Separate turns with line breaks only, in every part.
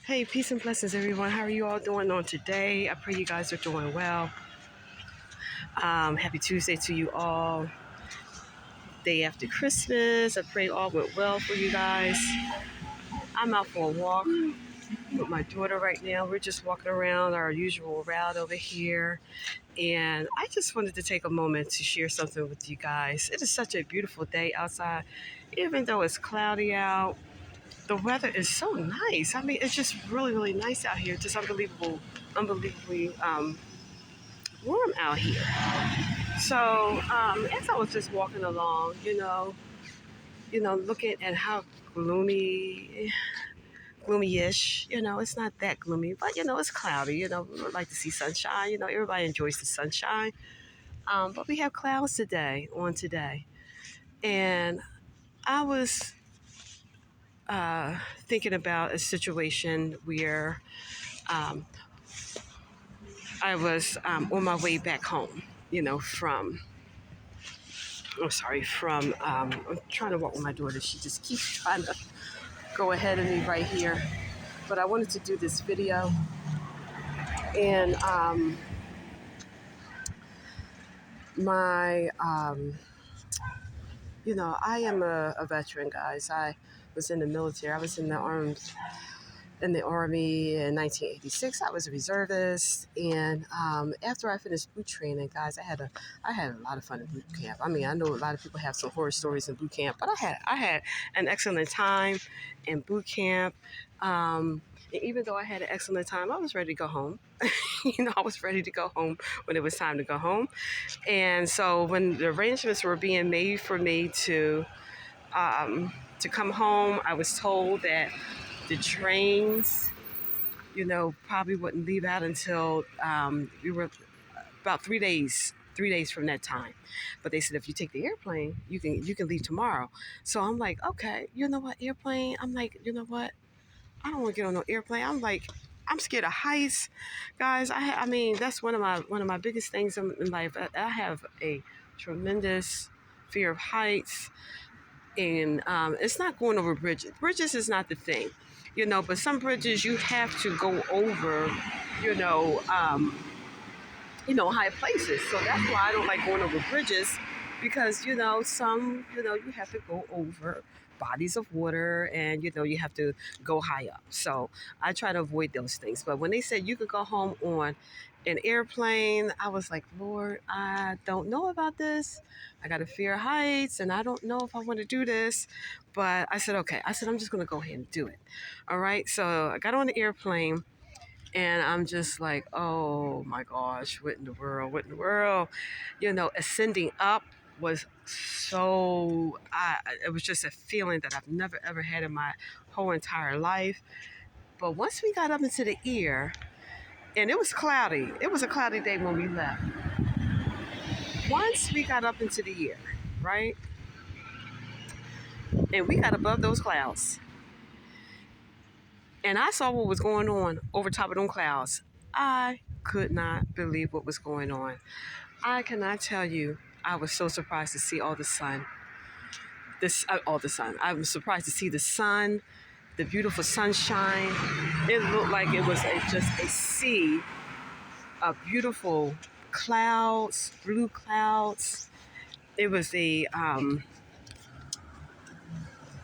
Hey, peace and blessings, everyone. How are you all doing on today? I pray you guys are doing well. Happy Tuesday to you all. Day after Christmas. I pray all went well for you guys. I'm out for a walk with my daughter right now. We're just walking around our usual route over here. And I just wanted to take a moment to share something with you guys. It is such a beautiful day outside, even though it's cloudy out. The weather is so nice. I mean, it's just really, really nice out here. Just unbelievably warm out here. So as I was just walking along, looking at how gloomy-ish. It's not that gloomy, but it's cloudy. We would like to see sunshine. Everybody enjoys the sunshine. But we have clouds today, and I was thinking about a situation where um, I was on my way back home. From I'm trying to walk with my daughter. She just keeps trying to go ahead of me right here. But I wanted to do this video. And my, I am a veteran, guys. I was in the military. I was in the Army in 1986. I was a reservist, and after I finished boot training, guys, I had a lot of fun in boot camp. I mean, I know a lot of people have some horror stories in boot camp, but I had an excellent time in boot camp. And even though I had an excellent time, I was ready to go home. I was ready to go home when it was time to go home. And so when the arrangements were being made for me to come home, I was told that the trains, probably wouldn't leave out until we were about 3 days from that time. But they said if you take the airplane, you can leave tomorrow. So I'm like, okay, you know what, airplane? I'm like, you know what? I don't want to get on no airplane. I'm like, I'm scared of heights, guys. I mean, that's one of my biggest things in life. I have a tremendous fear of heights, and it's not going over bridges. Bridges is not the thing, but some bridges you have to go over, you know, um, high places. So that's why I don't like going over bridges, because some you have to go over bodies of water, and you have to go high up. So I try to avoid those things. But when they said you could go home on an airplane, I was like, Lord, I don't know about this. I got a fear of heights, and I don't know if I want to do this. But I said, okay. I said, I'm just going to go ahead and do it. All right. So I got on the airplane, and I'm just like, oh my gosh, what in the world? What in the world? Ascending up was it was just a feeling that I've never ever had in my whole entire life. But once we got up into the air, and it was cloudy, it was a cloudy day when we left. Once we got up into the air, right? And we got above those clouds, and I saw what was going on over top of them clouds. I could not believe what was going on. I cannot tell you. I was so surprised to see all the sun. All the sun. I was surprised to see the sun, the beautiful sunshine. It looked like it was just a sea of beautiful clouds, blue clouds. It was it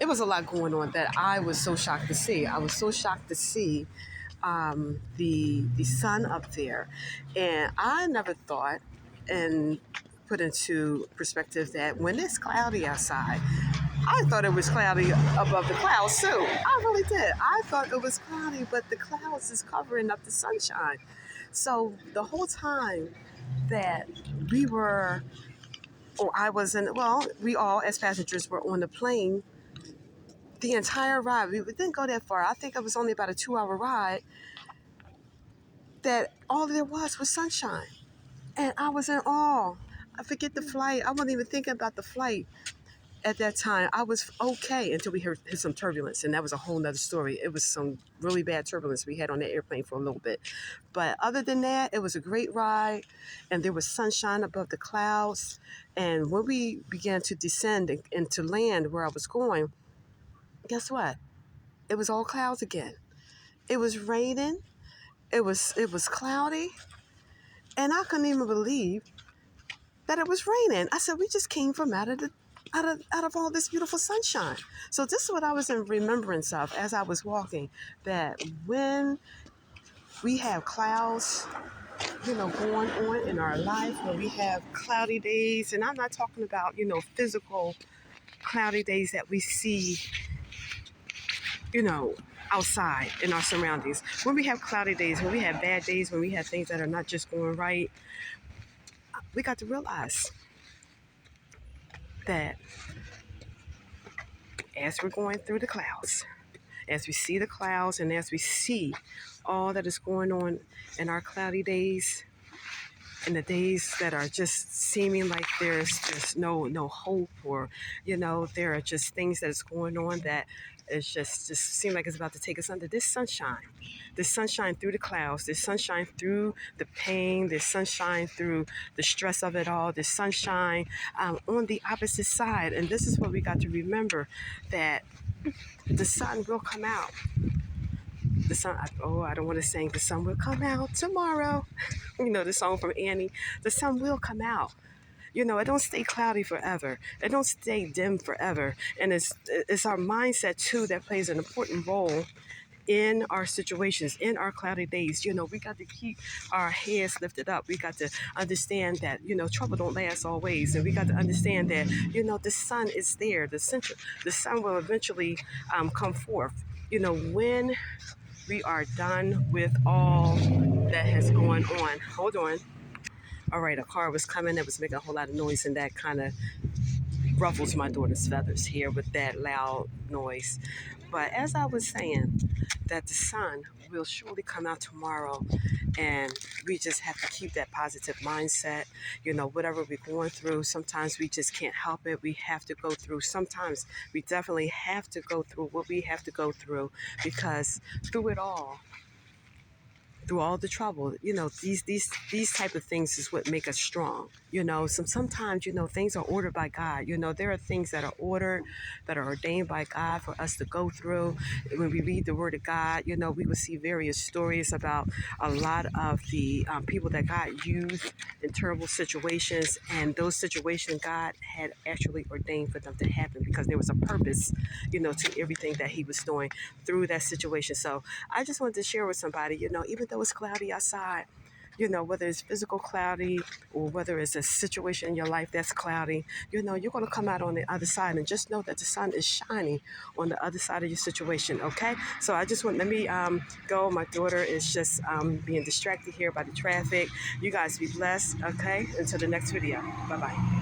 was a lot going on that I was so shocked to see. I was so shocked to see the sun up there, and I never thought and put into perspective that when it's cloudy outside, I thought it was cloudy above the clouds too. I really did. I thought it was cloudy, but the clouds is covering up the sunshine. So the whole time that we were, or I was in, well, we all as passengers were on the plane the entire ride. We didn't go that far. I think it was only about a 2-hour ride. That all there was sunshine, and I was in awe. I forget the flight. I wasn't even thinking about the flight at that time. I was okay until we hit some turbulence, and that was a whole nother story. It was some really bad turbulence we had on that airplane for a little bit. But other than that, it was a great ride, and there was sunshine above the clouds. And when we began to descend and to land where I was going, guess what? It was all clouds again. It was raining. It was cloudy, and I couldn't even believe that it was raining. I said, we just came from out of all this beautiful sunshine. So this is what I was in remembrance of as I was walking, that when we have clouds, going on in our life, when we have cloudy days, and I'm not talking about, physical cloudy days that we see, you know, outside in our surroundings. When we have cloudy days, when we have bad days, when we have things that are not just going right, we got to realize that as we're going through the clouds, as we see the clouds and as we see all that is going on in our cloudy days, in the days that are just seeming like there's just no hope, or there are just things that is going on that is just seem like it's about to take us under, this sunshine through the clouds, this sunshine through the pain, this sunshine through the stress of it all, this sunshine on the opposite side. And this is what we got to remember, that the sun will come out. The sun, I don't want to sing, the sun will come out tomorrow. The song from Annie. The sun will come out. It don't stay cloudy forever. It don't stay dim forever. And it's our mindset too that plays an important role in our situations, in our cloudy days. We got to keep our heads lifted up. We got to understand that, trouble don't last always. And we got to understand that, the sun is there. The sun will eventually come forth. When we are done with all that has gone on. Hold on. All right, a car was coming that was making a whole lot of noise, and that kind of ruffles my daughter's feathers here with that loud noise. But as I was saying, that the sun will surely come out tomorrow, and we just have to keep that positive mindset. Whatever we're going through, sometimes we just can't help it. We have to go through. Sometimes we definitely have to go through what we have to go through, because through it all, through all the trouble, these type of things is what make us strong. Sometimes things are ordered by God. There are things that are ordered, that are ordained by God for us to go through. When we read the Word of God, we will see various stories about a lot of the people that God used in terrible situations, and those situations God had actually ordained for them to happen, because there was a purpose, to everything that He was doing through that situation. So I just wanted to share with somebody, even though it's cloudy outside, whether it's physical cloudy or whether it's a situation in your life that's cloudy, you're going to come out on the other side, and just know that the sun is shining on the other side of your situation, okay? So let me go. My daughter is just being distracted here by the traffic. You guys be blessed, okay? Until the next video. Bye-bye.